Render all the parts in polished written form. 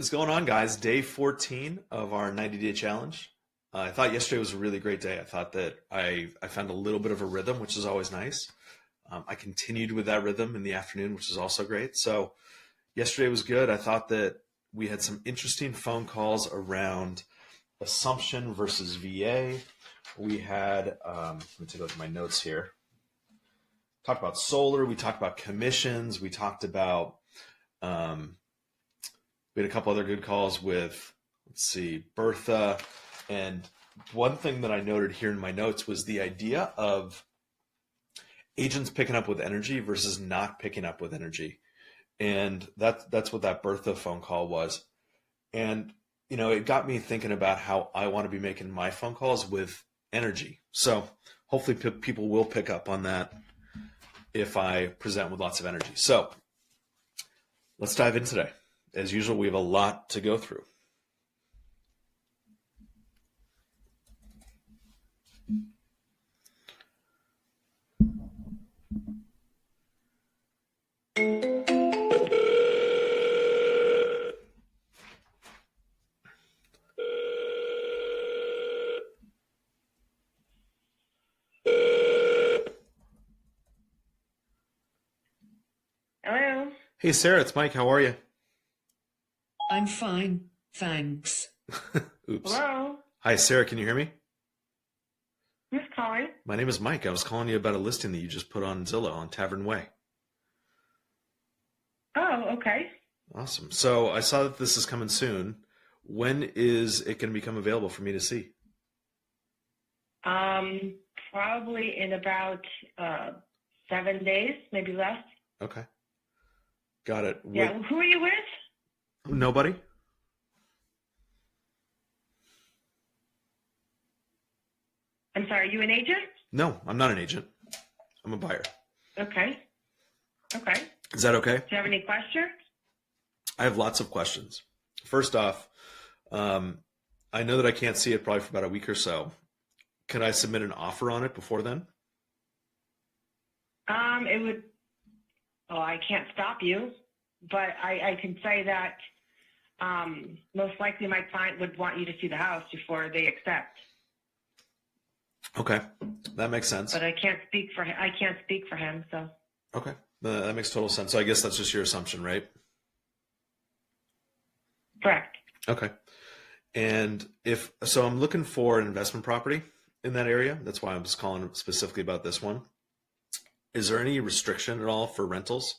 What's going on, guys? Day 14 of our 90-day challenge. I thought yesterday was a really great day. I thought that I found a little bit of a rhythm, which is always nice. I continued with that rhythm in the afternoon, which is also great. So yesterday was good. I thought that we had some interesting phone calls around assumption versus VA. We had, let me take a look at my notes here. Talked about solar. We talked about commissions. We talked about, we had a couple other good calls with, let's see, Bertha. And one thing that I noted here in my notes was the idea of agents picking up with energy versus not picking up with energy. And that's what that Bertha phone call was. And, it got me thinking about how I want to be making my phone calls with energy. So hopefully people will pick up on that if I present with lots of energy. So let's dive in today. As usual, we have a lot to go through. Hello. Hey, Sarah, it's Mike. How are you? I'm fine, thanks. Oops. Hello. Hi, Sarah. Can you hear me? Who's calling? My name is Mike. I was calling you about a listing that you just put on Zillow on Tavern Way. Oh, okay. Awesome. So I saw that this is coming soon. When is it going to become available for me to see? Probably in about 7 days, maybe less. Okay. Got it. Yeah. Who are you with? Nobody? I'm sorry. Are you an agent? No, I'm not an agent. I'm a buyer. Okay. Okay. Is that okay? Do you have any questions? I have lots of questions. First off, I know that I can't see it probably for about a week or so. Can I submit an offer on it before then? It would. Oh, I can't stop you, but I can say that most likely my client would want you to see the house before they accept. Okay, that makes sense. But I can't speak for him. I can't speak for him, so. Okay, that makes total sense. So I guess that's just your assumption, right? Correct. Okay. And so I'm looking for an investment property in that area. That's why I was calling specifically about this one. Is there any restriction at all for rentals?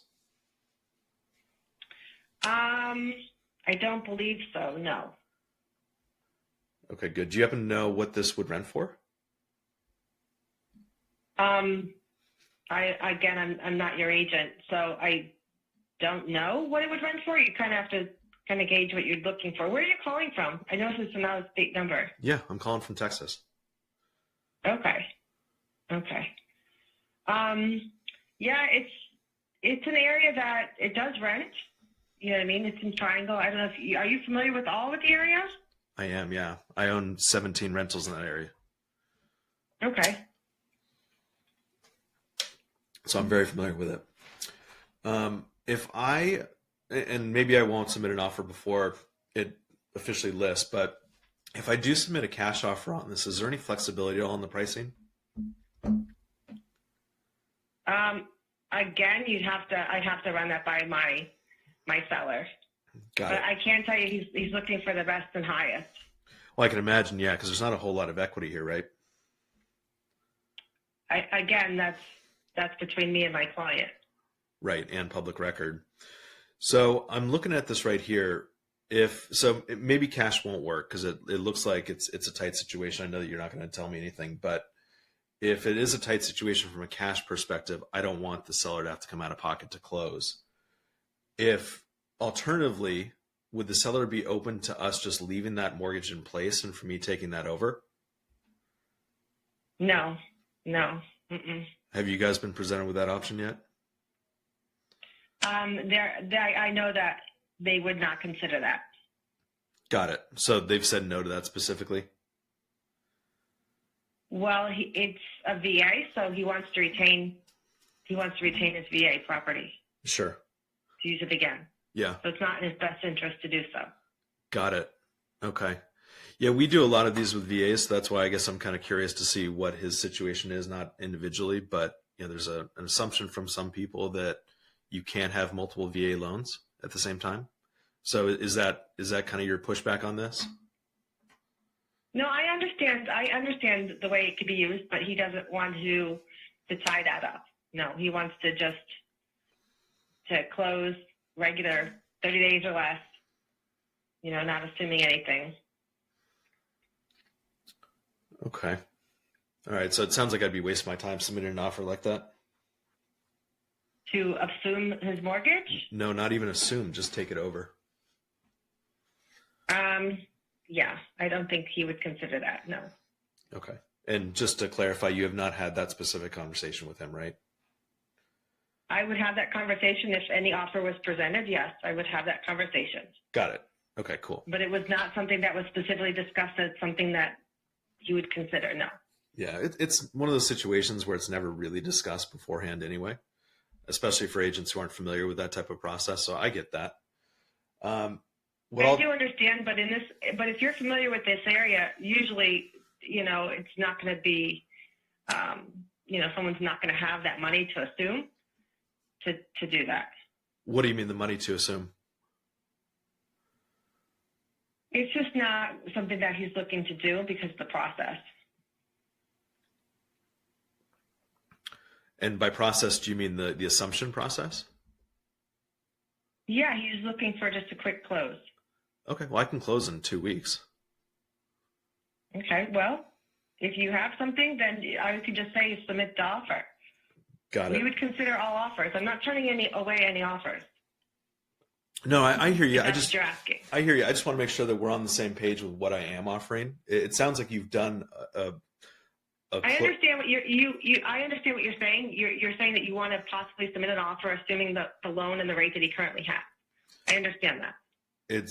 I don't believe so, no. Okay, good. Do you happen to know what this would rent for? I'm not your agent, so I don't know what it would rent for. You kind of have to kind of gauge what you're looking for. Where are you calling from? I know this is an out-of-state number. Yeah, I'm calling from Texas. Okay. Yeah, it's an area that it does rent. You know what I mean? It's in Triangle. I don't know if are you familiar with all of the area? I am, yeah. I own 17 rentals in that area. Okay. So I'm very familiar with it. And maybe I won't submit an offer before it officially lists, but if I do submit a cash offer on this, is there any flexibility at all in the pricing? Again, I'd have to run that by my seller. Got but it. I can tell you he's looking for the best and highest. Well, I can imagine, yeah, because there's not a whole lot of equity here, right? That's between me and my client. Right, and public record. So I'm looking at this right here. Maybe cash won't work because it looks like it's a tight situation. I know that you're not going to tell me anything, but if it is a tight situation from a cash perspective, I don't want the seller to have to come out of pocket to close. If alternatively, would the seller be open to us just leaving that mortgage in place and for me taking that over? No. Mm-mm. Have you guys been presented with that option yet? I know that they would not consider that. Got it. So they've said no to that specifically? Well, it's a VA, so he wants to retain his VA property Sure. to use it again. Yeah. So it's not in his best interest to do so. Got it. Okay. Yeah, we do a lot of these with VAs, so that's why I guess I'm kind of curious to see what his situation is, not individually, but there's an assumption from some people that you can't have multiple VA loans at the same time. So is that kind of your pushback on this? No, I understand. I understand the way it could be used, but he doesn't want to tie that up. No, he wants to just to close regular 30 days or less. Not assuming anything. Okay. All right. So it sounds like I'd be wasting my time submitting an offer like that. To assume his mortgage? No, not even assume. Just take it over. Yeah, I don't think he would consider that. No. Okay. And just to clarify, you have not had that specific conversation with him, right? I would have that conversation if any offer was presented. Yes, I would have that conversation. Got it. Okay, cool. But it was not something that was specifically discussed as something that he would consider. No. Yeah, it's one of those situations where it's never really discussed beforehand anyway, especially for agents who aren't familiar with that type of process. So I get that. I do understand, but if you're familiar with this area, usually, it's not going to be, someone's not going to have that money to assume to do that. What do you mean the money to assume? It's just not something that he's looking to do because of the process. And by process, do you mean the assumption process? Yeah, he's looking for just a quick close. Okay, well, I can close in 2 weeks. Okay, well, if you have something, then I could just say submit the offer. Got it. We would consider all offers. I'm not turning away any offers. No, I hear you. That's what you're asking. I hear you. I just want to make sure that we're on the same page with what I am offering. It sounds like you've done I understand what I understand what you're saying. You're saying that you want to possibly submit an offer, assuming the loan and the rate that he currently has. I understand that.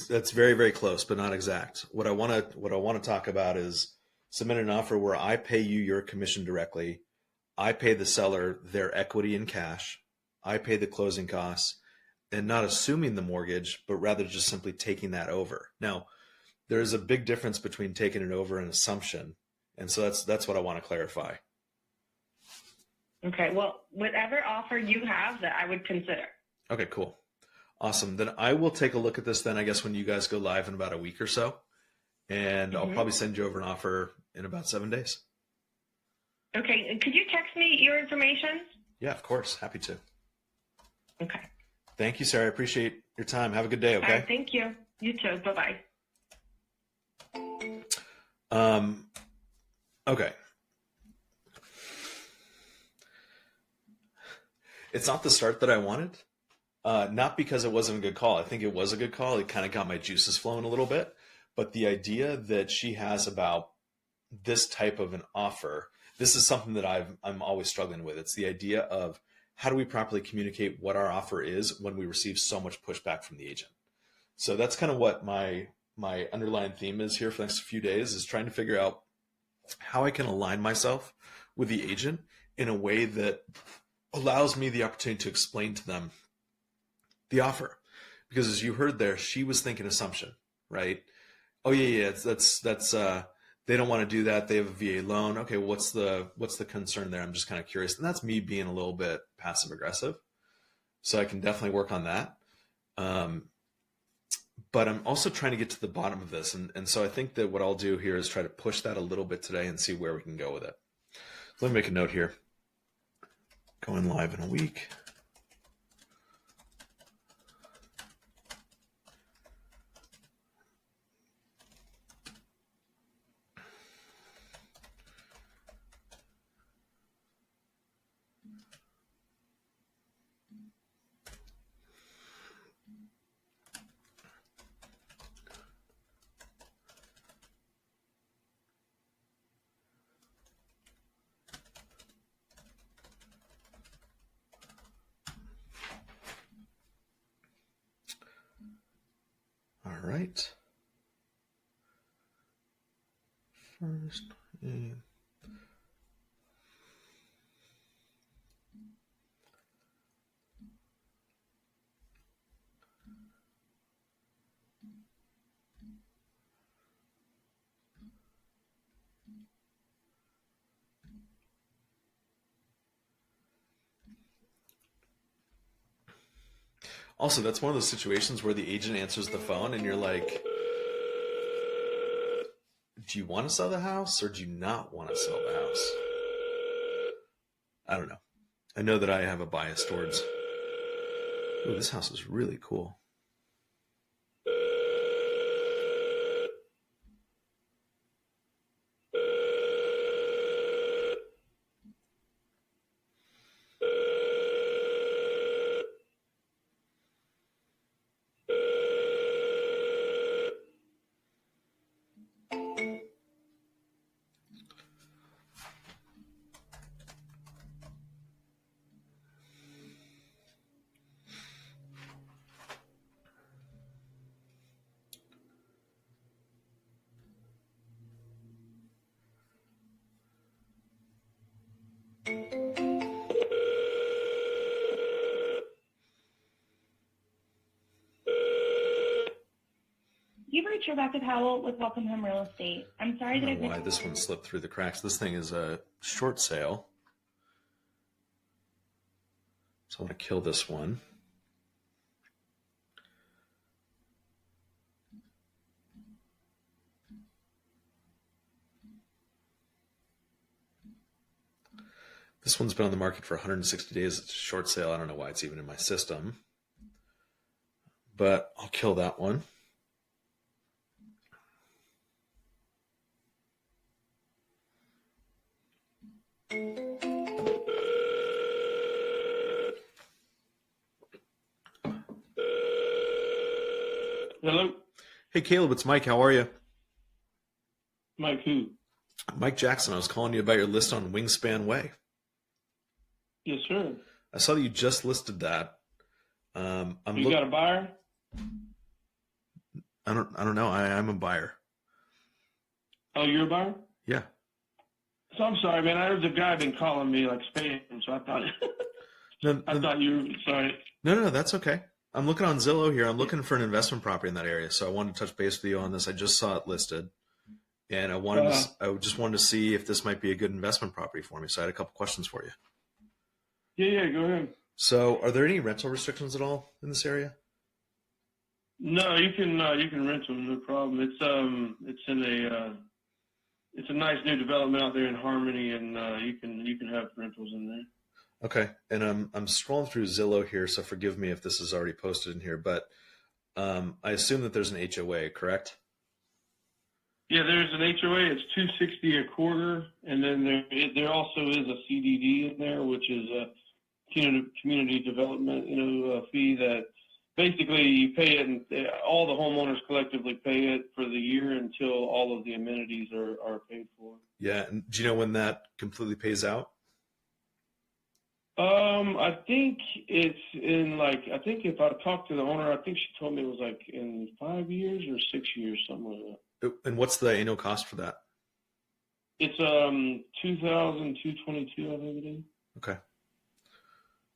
That's very, very close, but not exact. What I want to talk about is submit an offer where I pay you your commission directly. I pay the seller their equity in cash. I pay the closing costs, and not assuming the mortgage, but rather just simply taking that over. Now, there's a big difference between taking it over and assumption. And so that's what I want to clarify. Okay. Well, whatever offer you have that I would consider. Okay, cool. Awesome. Then I will take a look at this then, I guess, when you guys go live in about a week or so. And I'll probably send you over an offer in about 7 days. Okay. And could you text me your information? Yeah, of course. Happy to. Okay. Thank you, Sarah. I appreciate your time. Have a good day, okay? All right, thank you. You too. Bye-bye. Okay. It's not the start that I wanted. Not because it wasn't a good call. I think it was a good call. It kind of got my juices flowing a little bit. But the idea that she has about this type of an offer, this is something that I'm always struggling with. It's the idea of how do we properly communicate what our offer is when we receive so much pushback from the agent. So that's kind of what my underlying theme is here for the next few days, is trying to figure out how I can align myself with the agent in a way that allows me the opportunity to explain to them the offer. Because as you heard there, she was thinking assumption, right? Oh yeah, that's they don't want to do that. They have a VA loan. Okay, what's the concern there? I'm just kind of curious. And that's me being a little bit passive aggressive. So I can definitely work on that. But I'm also trying to get to the bottom of this. And so I think that what I'll do here is try to push that a little bit today and see where we can go with it. Let me make a note here. Going live in a week. All right. First. Also, that's one of those situations where the agent answers the phone and you're like, do you want to sell the house or do you not want to sell the house? I don't know. I know that I have a bias towards, oh, this house is really cool. You've reached Rebecca Powell with Welcome Home Real Estate. I'm I sorry that don't I've know why this one slipped through the cracks. This thing is a short sale. So I want to kill this one. This one's been on the market for 160 days. It's a short sale. I don't know why it's even in my system. But I'll kill that one. Hello, Hey, Caleb, it's Mike. How are you? Mike who? Mike Jackson. I was calling you about your list on Wingspan Way. Yes, sir. I saw that you just listed that. You got a buyer? I don't know. I'm a buyer. Oh, you're a buyer? Yeah. So I'm sorry, man. There's a guy been calling me like spam, so I thought No, I thought you were sorry. no, that's okay. I'm looking on Zillow here. I'm looking for an investment property in that area, so I wanted to touch base with you on this. I just saw it listed, and I just wanted to see if this might be a good investment property for me. So I had a couple questions for you. Yeah, go ahead. So, are there any rental restrictions at all in this area? No, you can rent them, no problem. It's a nice new development out there in Harmony, and you can have rentals in there. Okay, and I'm scrolling through Zillow here, so forgive me if this is already posted in here, but I assume that there's an HOA, correct? Yeah, there's an HOA. It's $260 a quarter, and then there also is a CDD in there, which is a community development fee that basically you pay it, and all the homeowners collectively pay it for the year until all of the amenities are paid for. Yeah, and do you know when that completely pays out? I think it's in I think if I talked to the owner, I think she told me it was like in 5 years or 6 years, something like that. And what's the annual cost for that? It's $2,222, I think it is.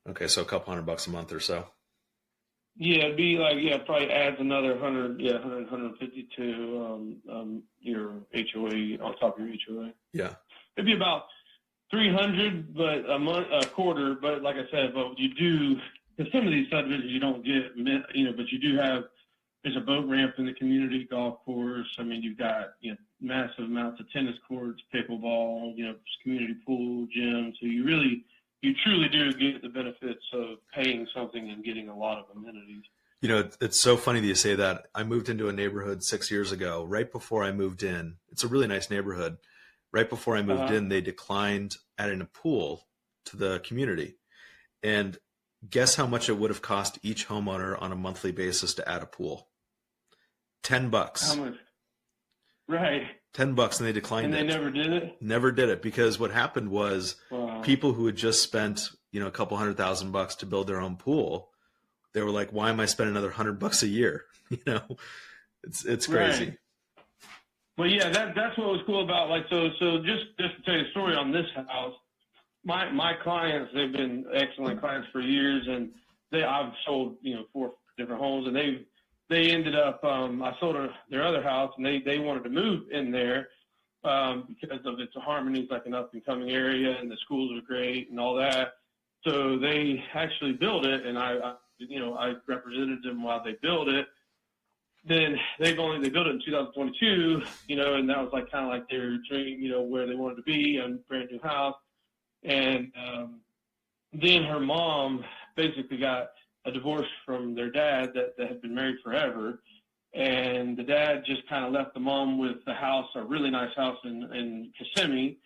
Okay, so a couple $100 a month or so. Yeah, it'd be probably adds another 150 to your HOA on top of your HOA. Yeah. It'd be about 300, but a quarter. But like I said, but you do, because some of these subdivisions you don't get, but you do have. There's a boat ramp in the community golf course. I mean, you've got massive amounts of tennis courts, pickleball, community pool, gym. So you truly do get the benefits of paying something and getting a lot of amenities. It's so funny that you say that. I moved into a neighborhood 6 years ago. Right before I moved in, it's a really nice neighborhood. Right before I moved in, they declined adding a pool to the community. And guess how much it would have cost each homeowner on a monthly basis to add a pool? $10. How much? Right. $10, and they declined it. And they never did it? Never did it, because what happened was people who had just spent, a couple $100,000 to build their own pool, they were like, why am I spending another $100 a year? It's crazy. Right. Well, yeah, that's what was cool about so just to tell you a story on this house, my clients, they've been excellent clients for years, and I've sold 4 different homes, and they ended up I sold their other house, and they wanted to move in there because of its Harmony's like an up and coming area, and the schools are great and all that. So they actually built it, and I I represented them while they built it. Then they built it in 2022, and that was like kind of like their dream, where they wanted to be, a brand new house. And then her mom basically got a divorce from their dad that had been married forever. And the dad just kind of left the mom with the house, a really nice house in Kissimmee.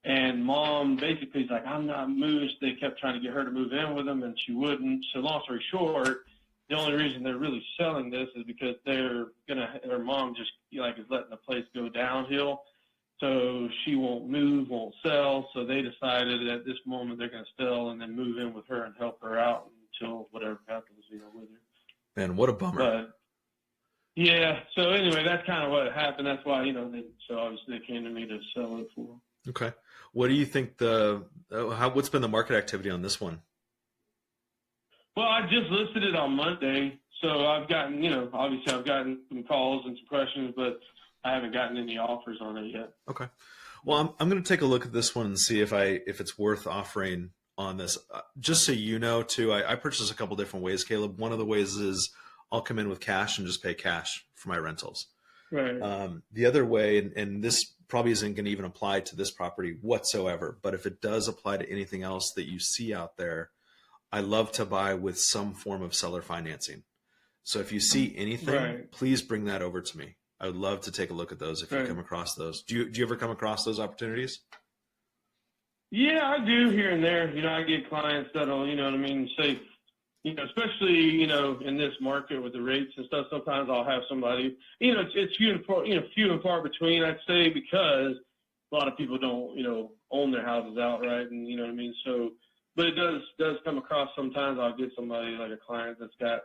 And mom basically is like, I'm not moving. They kept trying to get her to move in with them, and she wouldn't. So long story short, the only reason they're really selling this is because her mom just is letting the place go downhill. So she won't move, won't sell. So they decided at this moment they're going to sell and then move in with her and help her out until whatever happens, with her. Man, what a bummer. But yeah. So anyway, that's kind of what happened. That's why, so obviously they came to me to sell it for them. Okay. What do you think what's been the market activity on this one? Well, I just listed it on Monday, so I've gotten, obviously I've gotten some calls and some questions, but I haven't gotten any offers on it yet. Okay. Well, I'm going to take a look at this one and see if it's worth offering on this. Just so you know, too, I purchase a couple different ways, Caleb. One of the ways is I'll come in with cash and just pay cash for my rentals. Right. The other way, and this probably isn't going to even apply to this property whatsoever, but if it does apply to anything else that you see out there, I love to buy with some form of seller financing. So if you see anything, please bring that over to me. I would love to take a look at those if you come across those. Do you ever come across those opportunities? Yeah, I do here and there. I get clients that'll, say, especially, in this market with the rates and stuff, sometimes I'll have somebody, it's few and far between, I'd say, because a lot of people don't, own their houses outright, and so, but it does come across sometimes. I'll get somebody like a client that's got,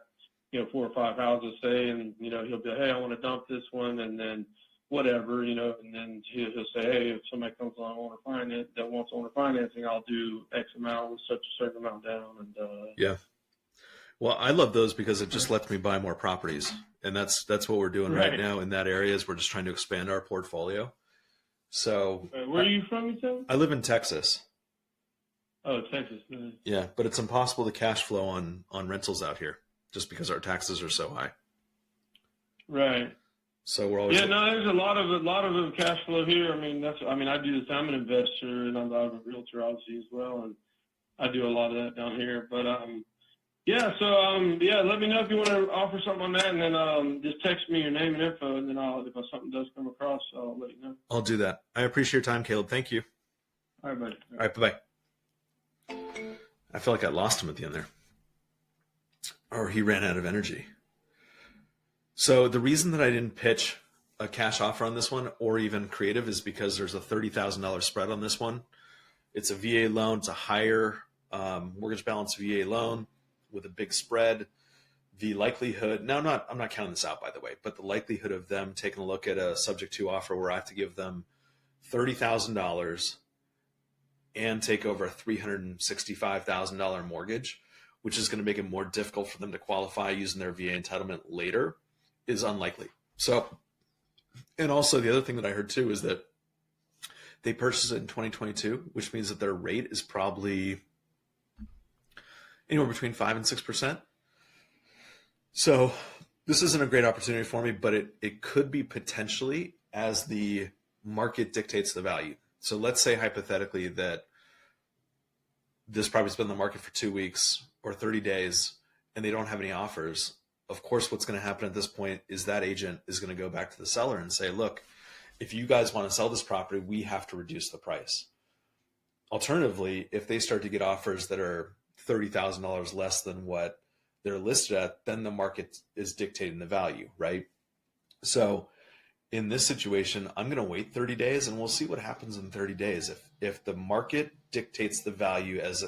4 or 5 houses, say, and, he'll be like, hey, I want to dump this one, and then whatever, and then he'll say, hey, if somebody comes along that wants owner financing, I'll do X amount with such a certain amount down, and yeah. Well, I love those because it just lets me buy more properties, and that's what we're doing right now in that area. Is we're just trying to expand our portfolio. So, where are you from, you said? I live in Texas. Oh, Texas. Nice. Yeah, but it's impossible to cash flow on rentals out here just because our taxes are so high. Right. So we're always there's a lot of cash flow here. I do this. I'm an investor and I'm a realtor obviously as well, and I do a lot of that down here. But let me know if you want to offer something on that, and then just text me your name and info, and then if something does come across, I'll let you know. I'll do that. I appreciate your time, Caleb. Thank you. All right, buddy. All right, bye-bye. I feel like I lost him at the end there. Or he ran out of energy. So the reason that I didn't pitch a cash offer on this one or even creative is because there's a $30,000 spread on this one. It's a VA loan. It's a higher mortgage balance VA loan with a big spread. The likelihood, now I'm not counting this out, by the way, but the likelihood of them taking a look at a subject to offer where I have to give them $30,000 and take over a $365,000 mortgage, which is going to make it more difficult for them to qualify using their VA entitlement later, is unlikely. So, and also the other thing that I heard too is that they purchased it in 2022, which means that their rate is probably anywhere between 5 and 6%. So this isn't a great opportunity for me, but it could be potentially as the market dictates the value. So let's say hypothetically that this property's been in the market for 2 weeks or 30 days and they don't have any offers. Of course, what's going to happen at this point is that agent is going to go back to the seller and say, look, if you guys want to sell this property, we have to reduce the price. Alternatively, if they start to get offers that are $30,000 less than what they're listed at, then the market is dictating the value, right? So in this situation, I'm going to wait 30 days and we'll see what happens in 30 days. If the market dictates the value as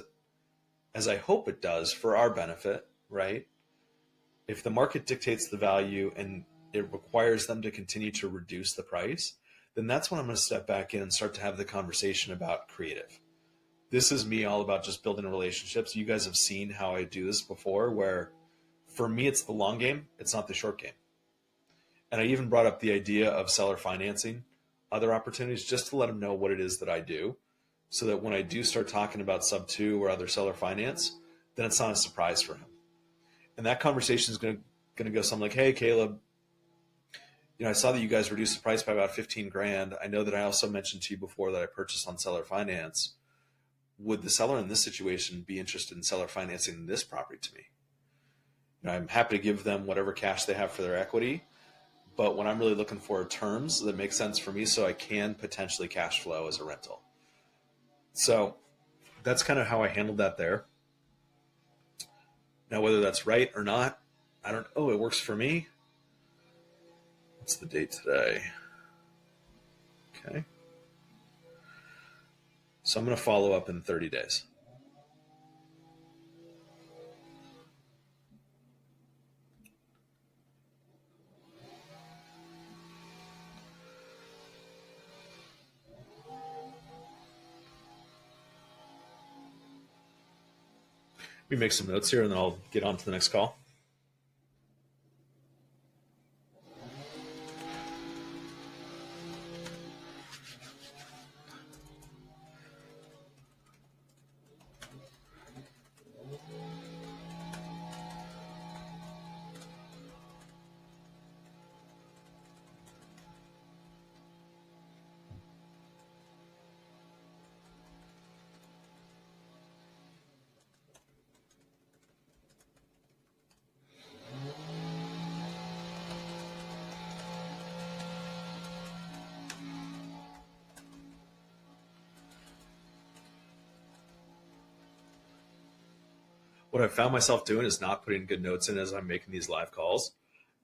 I hope it does for our benefit, right? If the market dictates the value and it requires them to continue to reduce the price, then that's when I'm going to step back in and start to have the conversation about creative. This is me all about just building relationships. You guys have seen how I do this before, where for me, it's the long game. It's not the short game. And I even brought up the idea of seller financing other opportunities just to let them know what it is that I do, so that when I do start talking about sub 2 or other seller finance, then it's not a surprise for him. And that conversation is going to go something like, hey, Caleb, I saw that you guys reduced the price by about 15 grand. I know that I also mentioned to you before that I purchased on seller finance. Would the seller in this situation be interested in seller financing this property to me? I'm happy to give them whatever cash they have for their equity, but what I'm really looking for are terms that make sense for me so I can potentially cash flow as a rental. So that's kind of how I handled that there. Now, whether that's right or not, I don't know. It works for me. What's the date today? Okay. So I'm going to follow up in 30 days. Let me make some notes here and then I'll get on to the next call. What I've found myself doing is not putting good notes in as I'm making these live calls.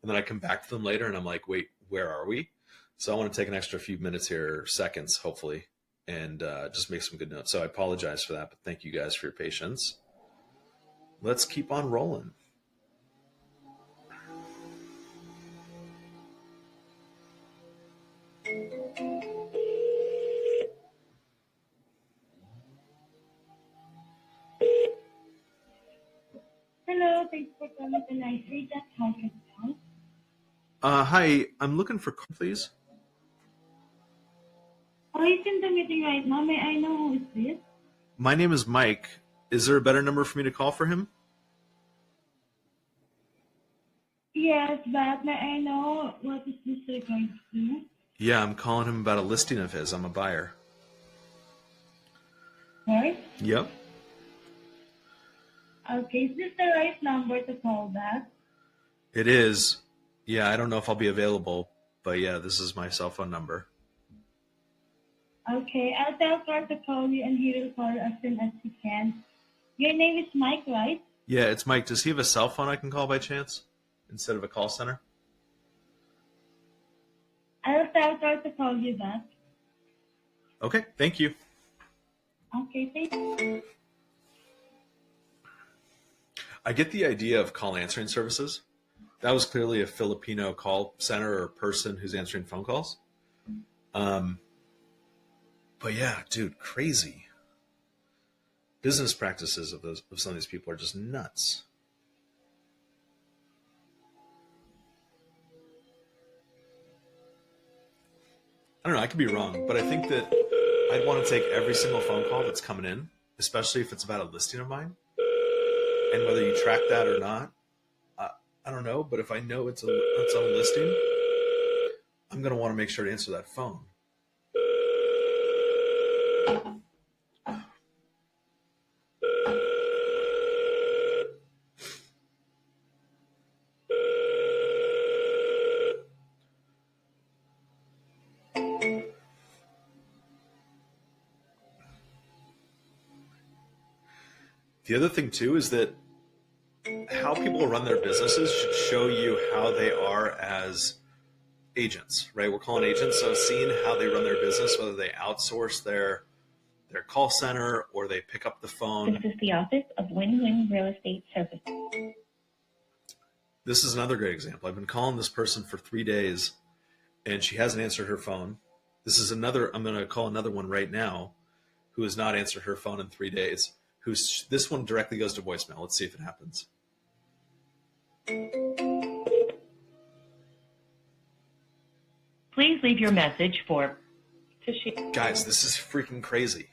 And then I come back to them later and I'm like, wait, where are we? So I want to take an extra few minutes here, seconds, hopefully, and just make some good notes. So I apologize for that, but thank you guys for your patience. Let's keep on rolling. Hello, thanks for calling the night read at Conference Call. Hi, I'm looking for, please. Oh, he's in the meeting right now. May I know who is this? My name is Mike. Is there a better number for me to call for him? Yes, but may I know what is this regards to? Yeah, I'm calling him about a listing of his. I'm a buyer. Right? Yep. Okay, is this the right number to call back? It is. Yeah, I don't know if I'll be available, but yeah, this is my cell phone number. Okay, I'll tell Carl to call you and he will call you as soon as he can. Your name is Mike, right? Yeah, it's Mike. Does he have a cell phone I can call by chance instead of a call center? I'll tell Carl to call you back. Okay, thank you. Okay, thank you. I get the idea of call answering services. That was clearly a Filipino call center or person who's answering phone calls. But yeah, dude, crazy. Business practices of some of these people are just nuts. I don't know, I could be wrong, but I think that I'd want to take every single phone call that's coming in, especially if it's about a listing of mine. And whether you track that or not, I don't know, but if I know it's a listing, I'm going to want to make sure to answer that phone. The other thing too is that how people run their businesses should show you how they are as agents, right? We're calling agents, so seeing how they run their business, whether they outsource their call center or they pick up the phone. This is the office of Win-Win Real Estate Services. This is another great example. I've been calling this person for 3 days and she hasn't answered her phone. This is another, I'm going to call another one right now who has not answered her phone in 3 days. This one directly goes to voicemail. Let's see if it happens. Please leave your message for Guys, this is freaking crazy.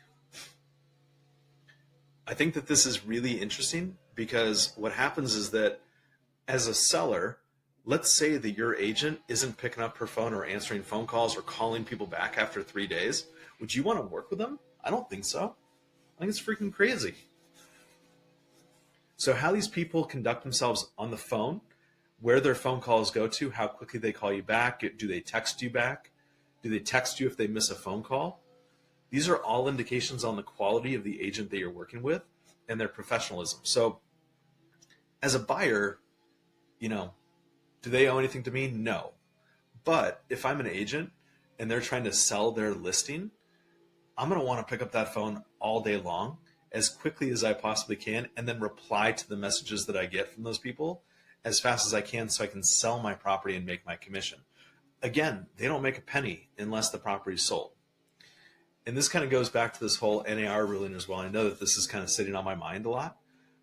I think that this is really interesting because what happens is that As a seller, let's say that your agent isn't picking up her phone or answering phone calls or calling people back after 3 days. Would you want to work with them? I don't think so. I think it's freaking crazy. So how these people conduct themselves on the phone, where their phone calls go to, how quickly they call you back, do they text you back? Do they text you if they miss a phone call? These are all indications on the quality of the agent that you're working with and their professionalism. So as a buyer, do they owe anything to me? No. But if I'm an agent and they're trying to sell their listing, I'm going to want to pick up that phone all day long as quickly as I possibly can and then reply to the messages that I get from those people as fast as I can so I can sell my property and make my commission. Again, they don't make a penny unless the property is sold. And this kind of goes back to this whole NAR ruling as well. I know that this is kind of sitting on my mind a lot,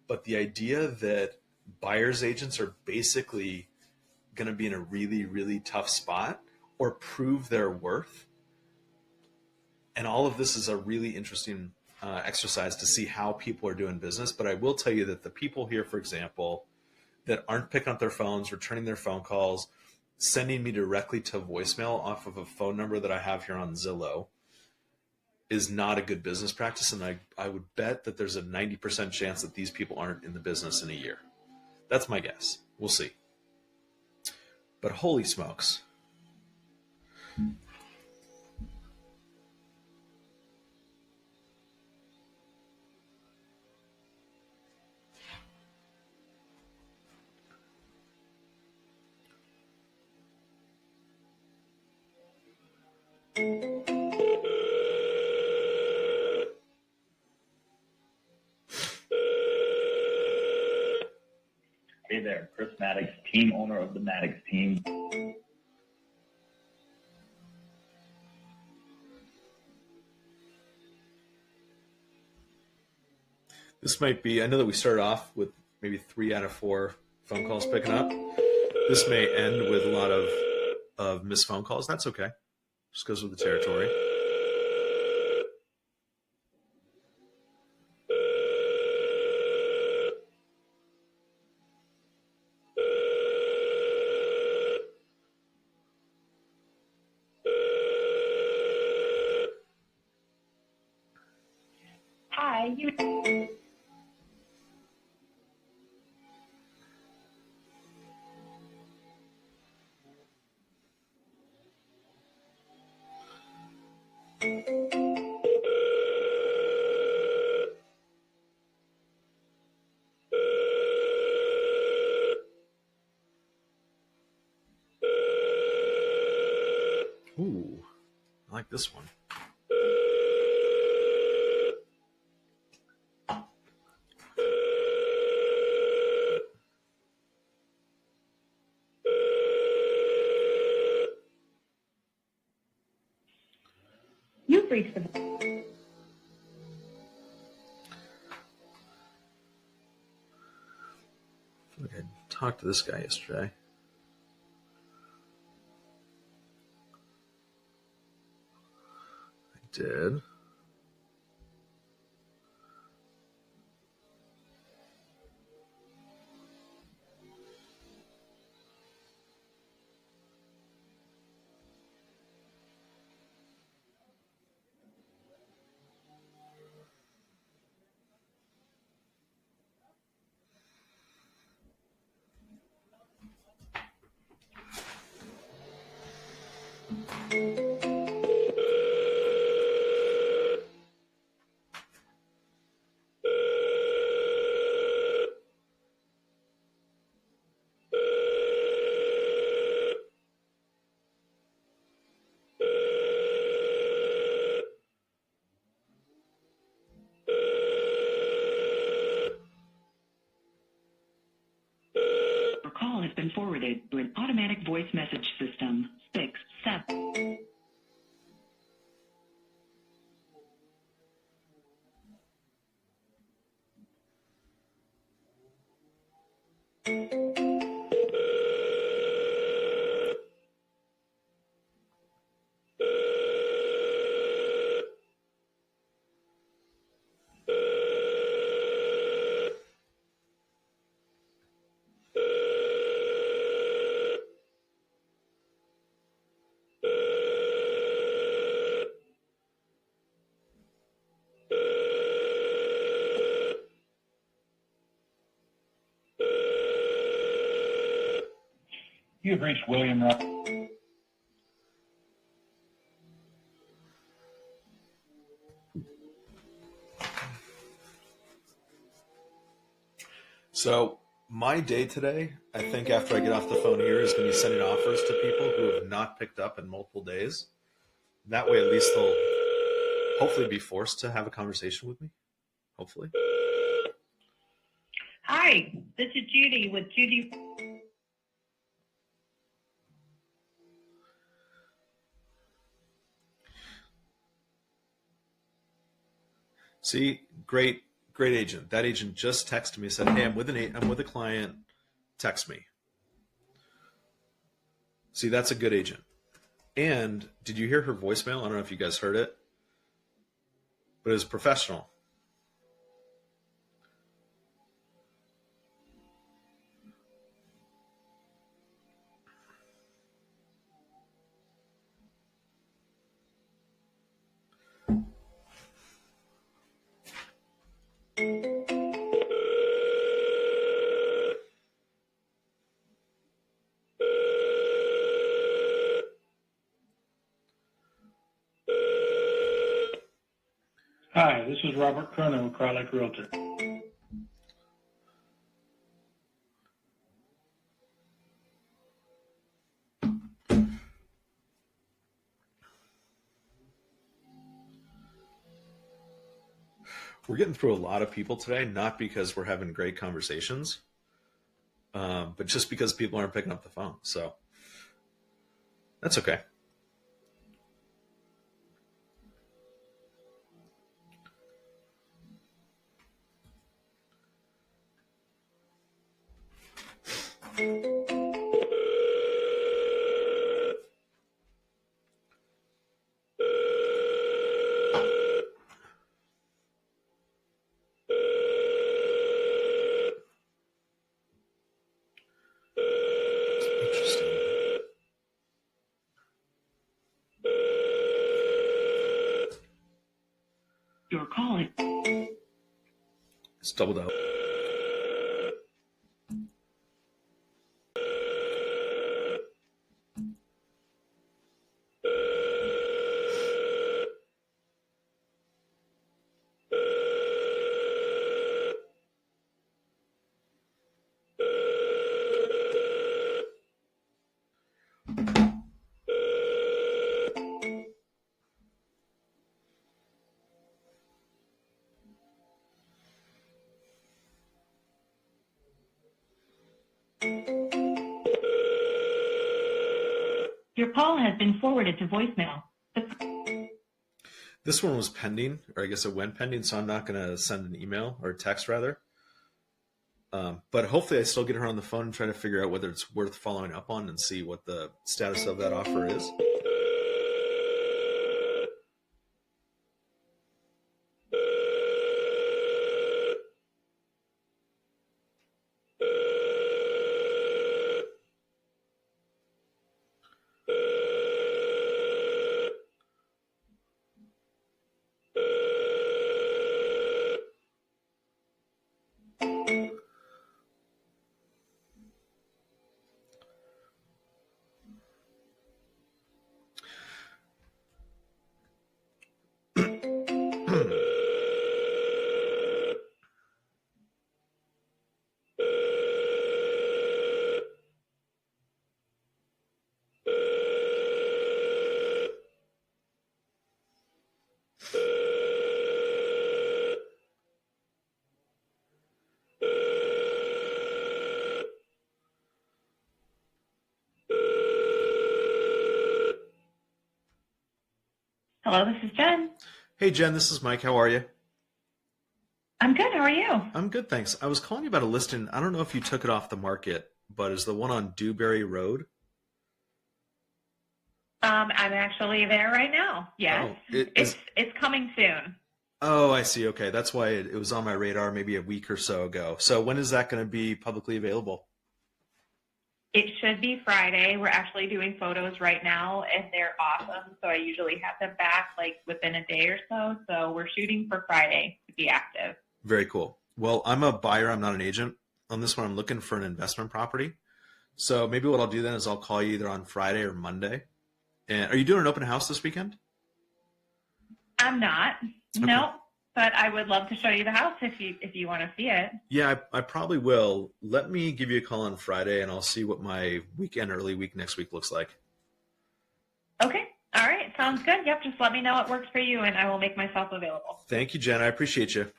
but the idea that buyer's agents are basically going to be in a really, really tough spot or prove their worth. And all of this is a really interesting exercise to see how people are doing business. But I will tell you that the people here, for example, that aren't picking up their phones, returning their phone calls, sending me directly to voicemail off of a phone number that I have here on Zillow is not a good business practice. And I would bet that there's a 90% chance that these people aren't in the business in a year. That's my guess. We'll see. But holy smokes. Hey there, Chris Maddox, team owner of the Maddox team. This might be, I know that we started off with maybe 3 out of 4 phone calls picking up. This may end with a lot of missed phone calls. That's okay. Just goes with the territory. Hi, Ooh, I like this one. you've reached the I feel like I talked to this guy yesterday. I did. Your call has been forwarded to an automatic voice message system. 6, 7. You have reached William Rock. So my day today, I think after I get off the phone here, is going to be sending offers to people who have not picked up in multiple days. That way, at least they'll hopefully be forced to have a conversation with me. Hopefully. Hi, this is Judy with Judy. See, great agent. That agent just texted me and said, "Hey, I'm with a client. Text me." See, that's a good agent. And did you hear her voicemail? I don't know if you guys heard it, but it was professional. Hi, this is Robert Cronin with Crowlake Realtor. We're getting through a lot of people today, not because we're having great conversations, but just because people aren't picking up the phone. So that's okay. Your call is... It's doubled out. Your call has been forwarded to voicemail. This one was pending, or I guess it went pending, so I'm not going to send an email or text rather. But hopefully I still get her on the phone and try to figure out whether it's worth following up on and see what the status of that offer is. Hello, this is Jen. Hey, Jen, this is Mike. How are you? I'm good. How are you? I'm good, thanks. I was calling you about a listing. I don't know if you took it off the market, but is the one on Dewberry Road? I'm actually there right now. Yes, Oh, it's coming soon. Oh, I see. Okay, that's why it was on my radar maybe a week or so ago. So when is that going to be publicly available? It should be Friday. We're actually doing photos right now, and they're awesome. So I usually have them back like within a day or so. So we're shooting for Friday to be active. Very cool. Well, I'm a buyer. I'm not an agent on this one. I'm looking for an investment property. So maybe what I'll do then is I'll call you either on Friday or Monday. And are you doing an open house this weekend? I'm not. Nope. But I would love to show you the house if you want to see it. Yeah, I probably will. Let me give you a call on Friday, and I'll see what my weekend, early week next week looks like. Okay. All right. Sounds good. Yep. Just let me know what works for you, and I will make myself available. Thank you, Jen. I appreciate you.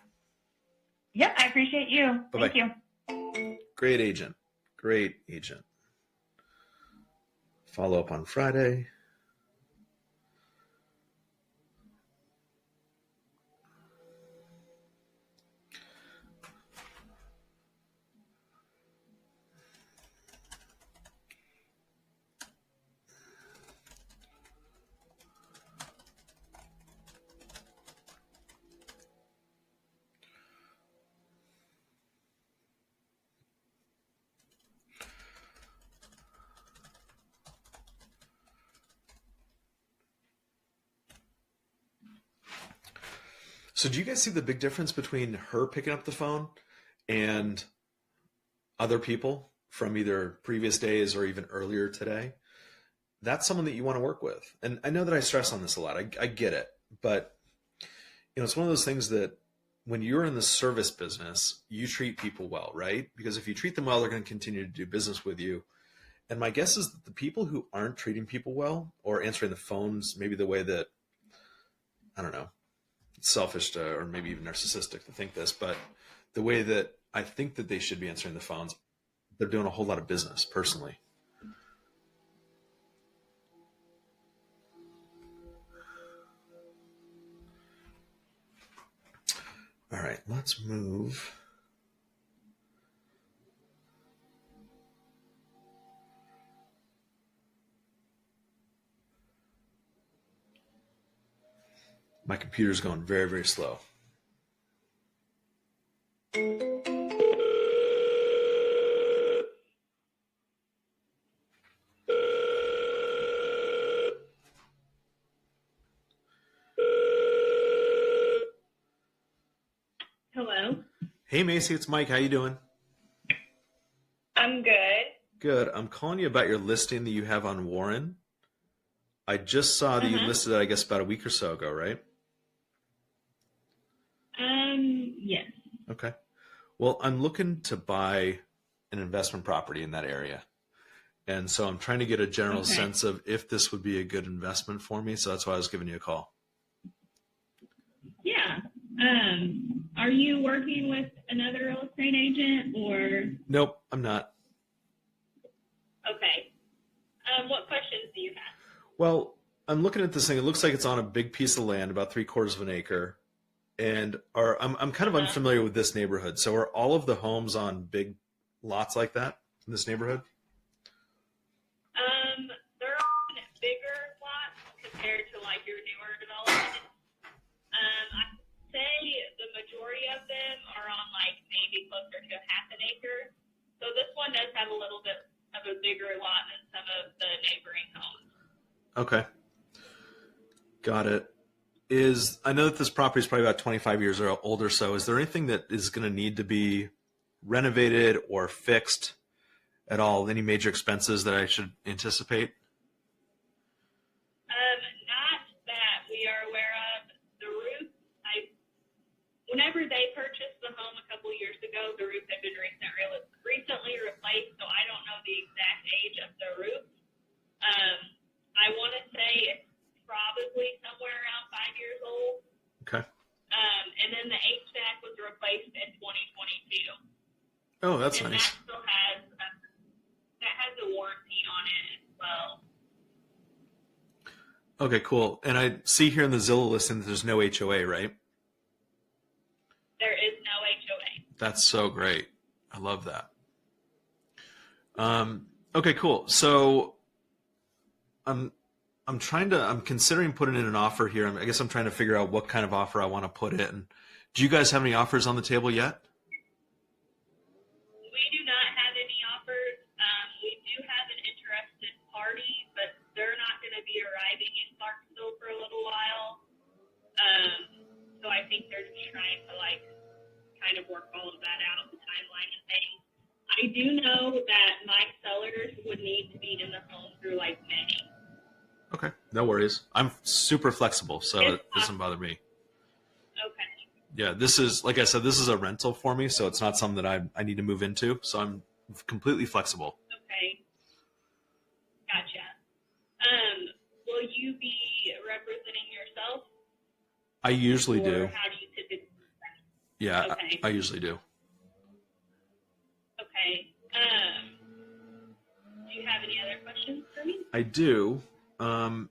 Yep. I appreciate you. Bye-bye. Thank you. Great agent. Great agent. Follow up on Friday. So do you guys see the big difference between her picking up the phone and other people from either previous days or even earlier today? That's someone that you want to work with. And I know that I stress on this a lot. I get it. But it's one of those things that when you're in the service business, you treat people well, right? Because if you treat them well, they're going to continue to do business with you. And my guess is that the people who aren't treating people well or answering the phones maybe the way that, I don't know, selfish or maybe even narcissistic to think this, but the way that I think that they should be answering the phones, they're doing a whole lot of business personally. All right, let's move. My computer's going very, very slow. Hello. Hey, Macy, it's Mike. How you doing? I'm good. Good. I'm calling you about your listing that you have on Warren. I just saw that you listed it, I guess, about a week or so ago, right? Yes. Okay. Well, I'm looking to buy an investment property in that area. And so I'm trying to get a general sense of if this would be a good investment for me. So that's why I was giving you a call. Yeah. Are you working with another real estate agent or? Nope, I'm not. Okay. What questions do you have? Well, I'm looking at this thing. It looks like it's on a big piece of land, about 3/4 of an acre. And I'm kind of unfamiliar with this neighborhood. So are all of the homes on big lots like that in this neighborhood? They're on bigger lots compared to like your newer developments. I'd say the majority of them are on like maybe closer to 1/2 acre. So this one does have a little bit of a bigger lot than some of the neighboring homes. Okay. Got it. I know that this property is probably about 25 years old or so. Is there anything that is going to need to be renovated or fixed at all? Any major expenses that I should anticipate? Not that we are aware of. The roof, whenever they purchased the home a couple years ago, the roof had been recently replaced, so I don't know the exact age of the roof. I want to say it's probably somewhere around 5 years old. Okay. And then the HVAC was replaced in 2022. Oh, that's and nice. That still has a warranty on it as well. Okay, cool. And I see here in the Zillow listing that there's no HOA, right? There is no HOA. That's so great. I love that. Okay, cool. So I'm considering putting in an offer here. I guess I'm trying to figure out what kind of offer I want to put in. Do you guys have any offers on the table yet? We do not have any offers. We do have an interested party, but they're not going to be arriving in Clarksville for a little while. So I think they're just trying to kind of work all of that out, the timeline and things. I I do know that my sellers would need to be in the home through like May. Okay, no worries. I'm super flexible, so it doesn't bother me. Okay. Yeah, this is, like I said, this is a rental for me, so it's not something that I need to move into. So I'm completely flexible. Okay. Gotcha. Will you be representing yourself? I usually or do. How do you typically? Yeah, Okay. I usually do. Okay. Do you have any other questions for me? I do. Okay.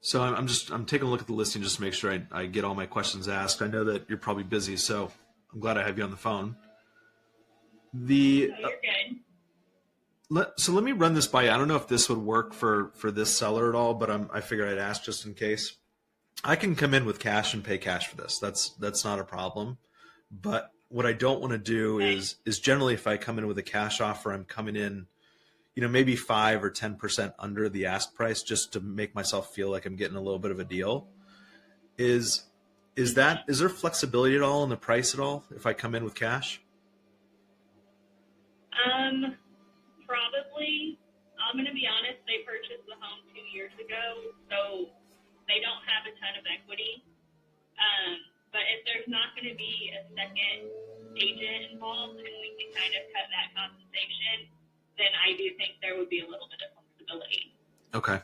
So I'm taking a look at the listing just to make sure I get all my questions asked. I know that you're probably busy, so I'm glad I have you on the phone. No, you're good. So let me run this by you. I don't know if this would work for this seller at all, but I figured I'd ask just in case. I can come in with cash and pay cash for this. That's not a problem. But what I don't want to do is generally if I come in with a cash offer, I'm coming in, maybe 5 or 10% under the ask price just to make myself feel like I'm getting a little bit of a deal. Is there flexibility at all in the price at all if I come in with cash? Probably. I'm going to be honest, they purchased the home 2 years ago, so they don't have a ton of equity. But if there's not going to be a second agent involved and we can kind of cut that compensation, then I do think there would be a little bit of flexibility. Okay.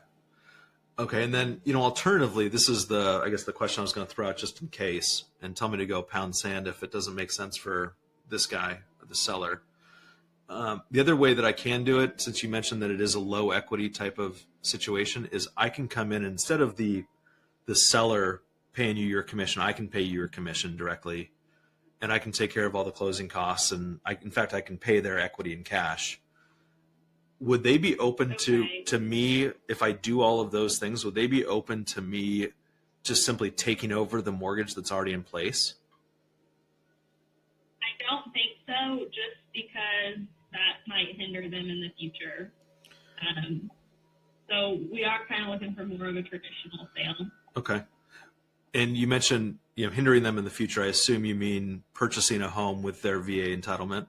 And then, alternatively, this is the question I was going to throw out just in case, and tell me to go pound sand if it doesn't make sense for this guy or the seller. The other way that I can do it, since you mentioned that it is a low equity type of situation, is I can come in instead of the seller paying you your commission, I can pay you your commission directly, and I can take care of all the closing costs, and I can pay their equity in cash. Would they be open to me if I do all of those things? Would they be open to me just simply taking over the mortgage that's already in place? I don't think so, just because that might hinder them in the future. So we are kind of looking for more of a traditional sale. Okay. And you mentioned, hindering them in the future. I assume you mean purchasing a home with their VA entitlement?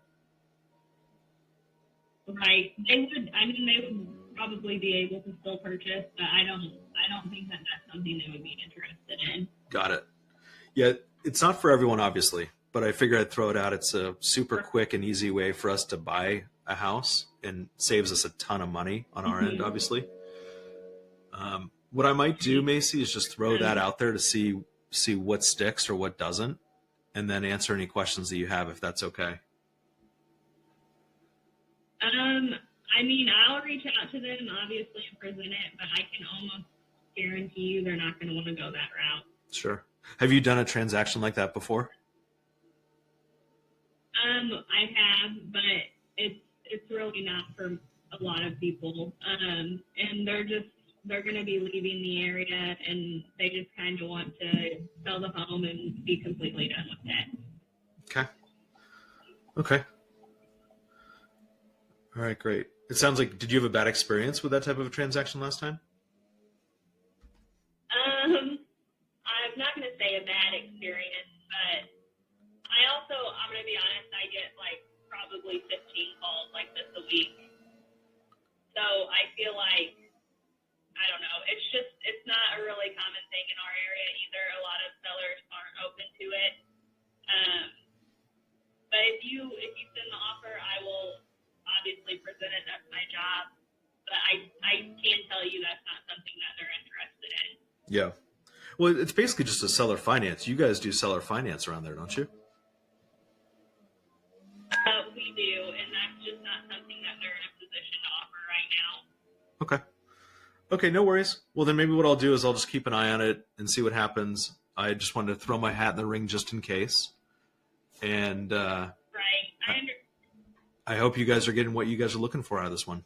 Right. They would probably be able to still purchase, but I don't think that that's something they would be interested in. Got it. Yeah, it's not for everyone, obviously, but I figured I'd throw it out. It's a super quick and easy way for us to buy a house and saves us a ton of money on our end, obviously. What I might do, Macy, is just throw that out there to see what sticks or what doesn't, and then answer any questions that you have, if that's okay. I'll reach out to them, obviously, and present it, but I can almost guarantee you they're not going to want to go that route. Sure. Have you done a transaction like that before? I have, but it's really not for a lot of people. And they're going to be leaving the area, and they just kind of want to sell the home and be completely done with it. Okay. All right, great. It sounds like, did you have a bad experience with that type of a transaction last time? I'm not going to say a bad experience, but I'm going to be honest, I get probably 15 calls like this a week. So I feel like, I don't know, it's not a really common thing in our area either. A lot of sellers aren't open to it. But if you send the offer, I will obviously present it. That's my job. But I can tell you that's not something that they're interested in. Yeah. Well, it's basically just a seller finance. You guys do seller finance around there, don't you? We do, and that's just not something that they're in a position to offer right now. Okay, no worries. Well, then maybe what I'll do is I'll just keep an eye on it and see what happens. I just wanted to throw my hat in the ring just in case. And Right. I hope you guys are getting what you guys are looking for out of this one.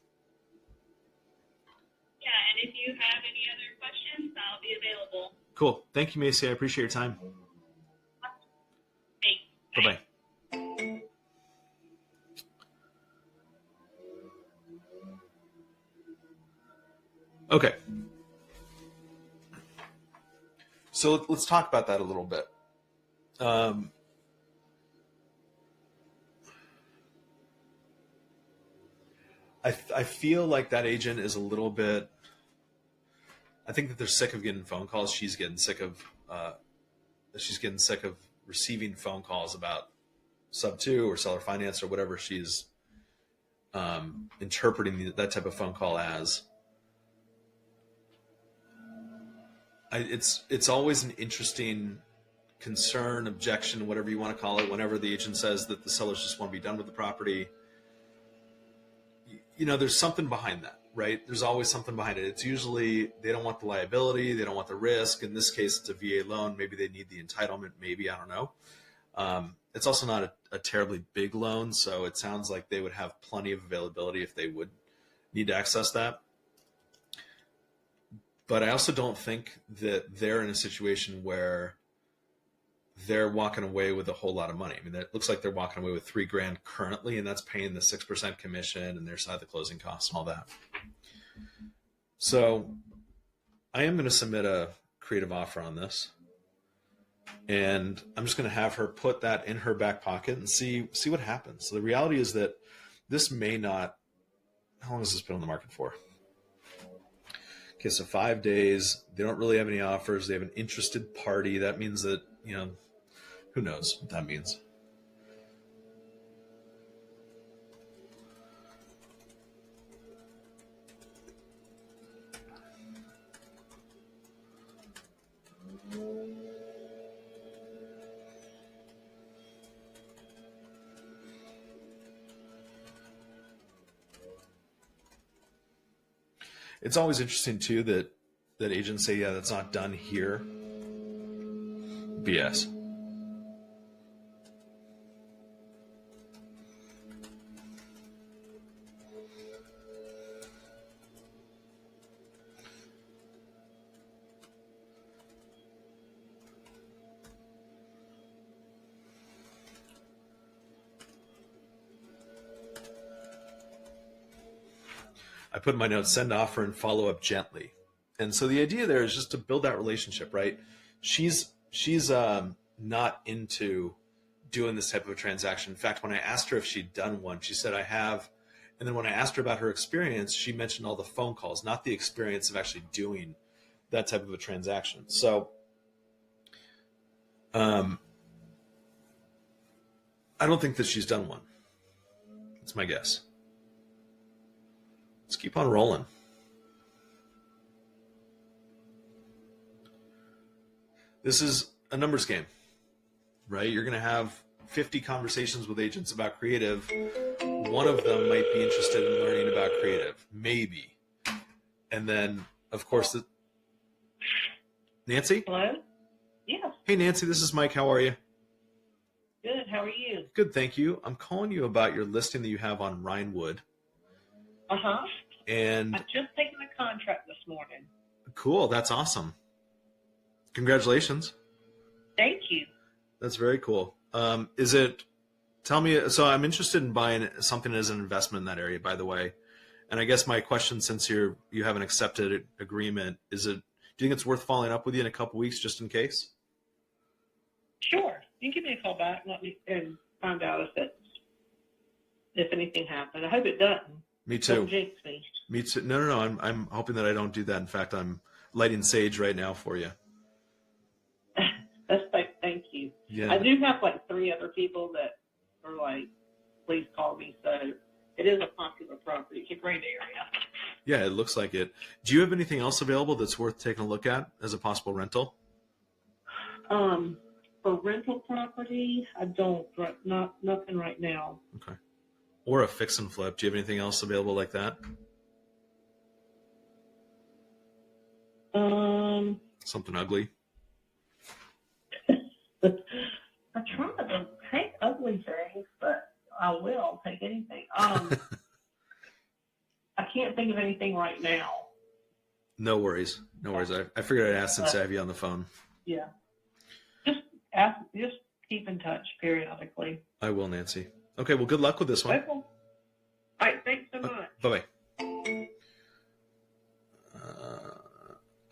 Yeah, and if you have any other questions, I'll be available. Cool. Thank you, Macy. I appreciate your time. Thanks. Bye-bye. Okay. So let's talk about that a little bit. I feel like that agent is a little bit. I think that they're sick of getting phone calls. She's getting sick of receiving phone calls about sub 2 or seller finance or whatever she's interpreting that type of phone call as. It's always an interesting concern, objection, whatever you want to call it, whenever the agent says that the sellers just want to be done with the property. You know, there's something behind that, right? There's always something behind it. It's usually they don't want the liability, they don't want the risk. In this case, it's a VA loan. Maybe they need the entitlement. Maybe, I don't know. It's also not a terribly big loan, so it sounds like they would have plenty of availability if they would need to access that. But I also don't think that they're in a situation where they're walking away with a whole lot of money. I mean, it looks like they're walking away with $3,000 currently, and that's paying the 6% commission and their side of the closing costs and all that. So I am going to submit a creative offer on this, and I'm just going to have her put that in her back pocket and see what happens. So the reality is that this may not. How long has this been on the market for? Okay, so 5 days. They don't really have any offers. They have an interested party. That means that, you know, who knows what that means. It's always interesting too that agents say, yeah, that's not done here. BS. I put in my notes, send offer and follow up gently. And so the idea there is just to build that relationship, right? She's not into doing this type of a transaction. In fact, when I asked her if she'd done one, she said, I have. And then when I asked her about her experience, she mentioned all the phone calls, not the experience of actually doing that type of a transaction. So I don't think that she's done one. That's my guess. Let's keep on rolling. This is a numbers game, right? You're going to have 50 conversations with agents about creative. One of them might be interested in learning about creative, maybe. And then, of course, Nancy? Hello? Yeah. Hey, Nancy, this is Mike. How are you? Good. How are you? Good, thank you. I'm calling you about your listing that you have on Rhinewood. Uh-huh. And I've just taken a contract this morning. Cool. That's awesome. Congratulations. Thank you. That's very cool. Tell me, so I'm interested in buying something as an investment in that area, by the way. And I guess my question, since you have an accepted agreement, do you think it's worth following up with you in a couple weeks just in case? Sure. You can give me a call back and find out if anything happened. I hope it doesn't. Me too. Don't jinx me. Me too. No. I'm hoping that I don't do that. In fact, I'm lighting sage right now for you. Thank you. Yeah. I do have like 3 other people that are like, please call me. So it is a popular property. It's a great area. Yeah, it looks like it. Do you have anything else available that's worth taking a look at as a possible rental? For rental property, I don't. Nothing right now. Okay. Or a fix and flip. Do you have anything else available like that? Something ugly? I try to take ugly things, but I will take anything. I can't think of anything right now. No worries. I figured I'd ask since I have you on the phone. Yeah. Just keep in touch periodically. I will, Nancy. Okay, well, good luck with this one. Okay. All right, thanks so much. Bye-bye.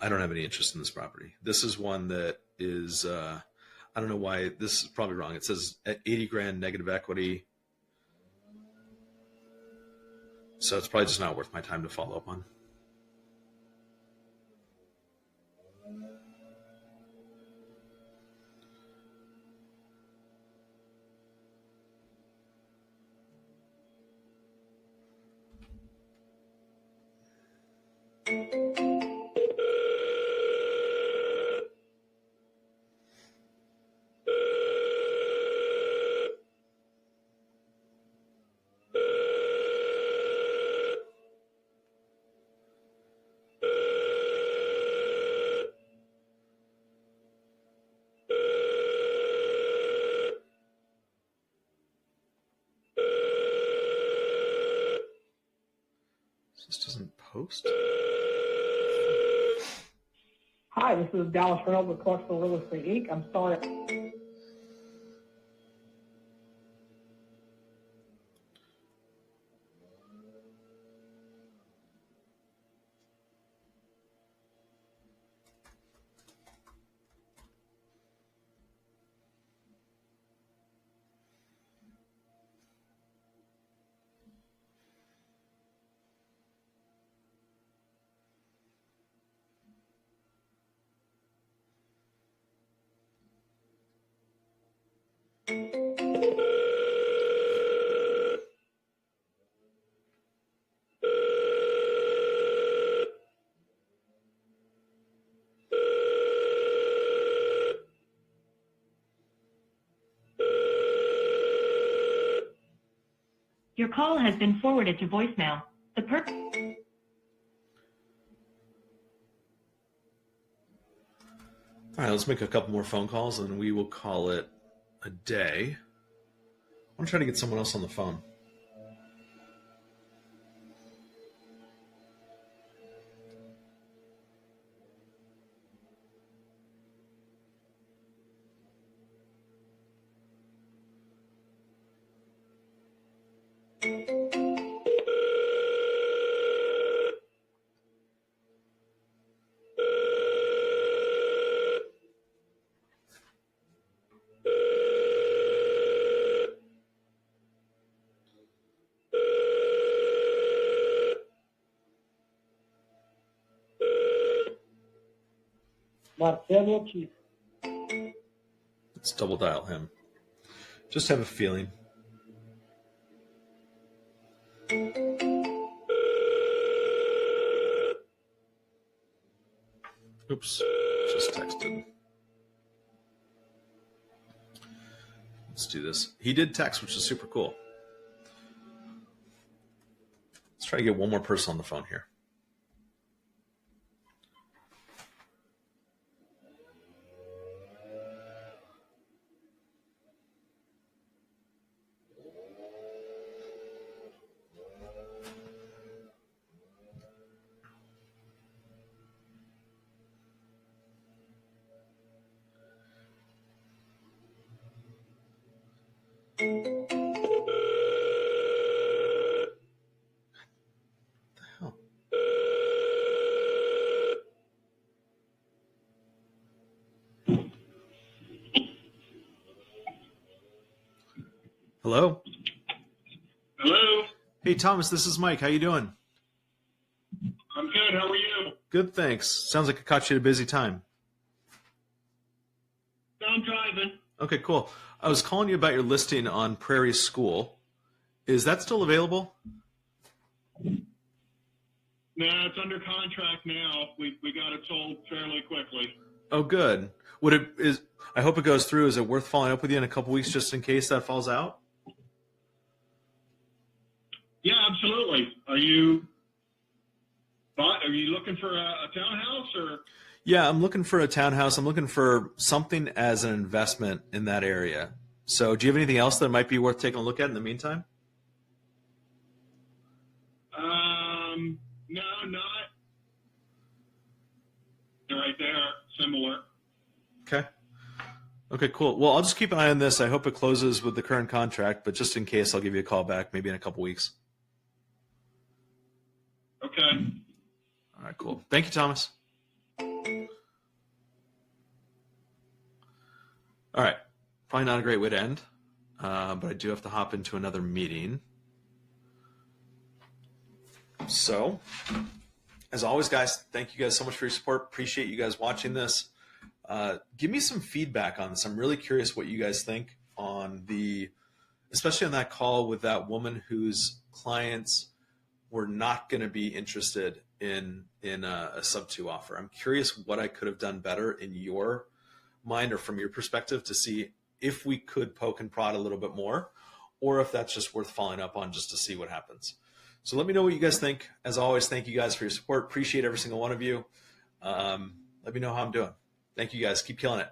I don't have any interest in this property. This is one that is, I don't know why, this is probably wrong. It says at $80,000 negative equity. So it's probably just not worth my time to follow up on. This doesn't post. Hi, this is Dallas Reynolds with Clarksville Real Estate Inc. I'm sorry. Your call has been forwarded to voicemail. The All right, let's make a couple more phone calls and we will call it a day. I want to try to get someone else on the phone. Marcelo Keith. Let's double dial him. Just have a feeling. Oops, just texted. Let's do this. He did text, which is super cool. Let's try to get one more person on the phone here. Hello? Hello? Hey, Thomas, this is Mike. How you doing? I'm good. How are you? Good, thanks. Sounds like I caught you at a busy time. I'm driving. Okay, cool. I was calling you about your listing on Prairie School. Is that still available? No, it's under contract now. We got it sold fairly quickly. Oh, good. I hope it goes through. Is it worth following up with you in a couple weeks just in case that falls out? Yeah, absolutely. Are you looking for a townhouse or? Yeah, I'm looking for a townhouse. I'm looking for something as an investment in that area. So do you have anything else that might be worth taking a look at in the meantime? No, not right there. Similar. Okay, cool. Well, I'll just keep an eye on this. I hope it closes with the current contract, but just in case, I'll give you a call back maybe in a couple weeks. Okay. All right, cool. Thank you, Thomas. All right. Probably not a great way to end, but I do have to hop into another meeting. So, as always, guys, thank you guys so much for your support. Appreciate you guys watching this. Give me some feedback on this. I'm really curious what you guys think on especially on that call with that woman whose clients were not going to be interested in a sub 2 offer. I'm curious what I could have done better in your mind or from your perspective to see if we could poke and prod a little bit more, or if that's just worth following up on just to see what happens. So let me know what you guys think. As always, thank you guys for your support. Appreciate every single one of you. Let me know how I'm doing. Thank you guys. Keep killing it.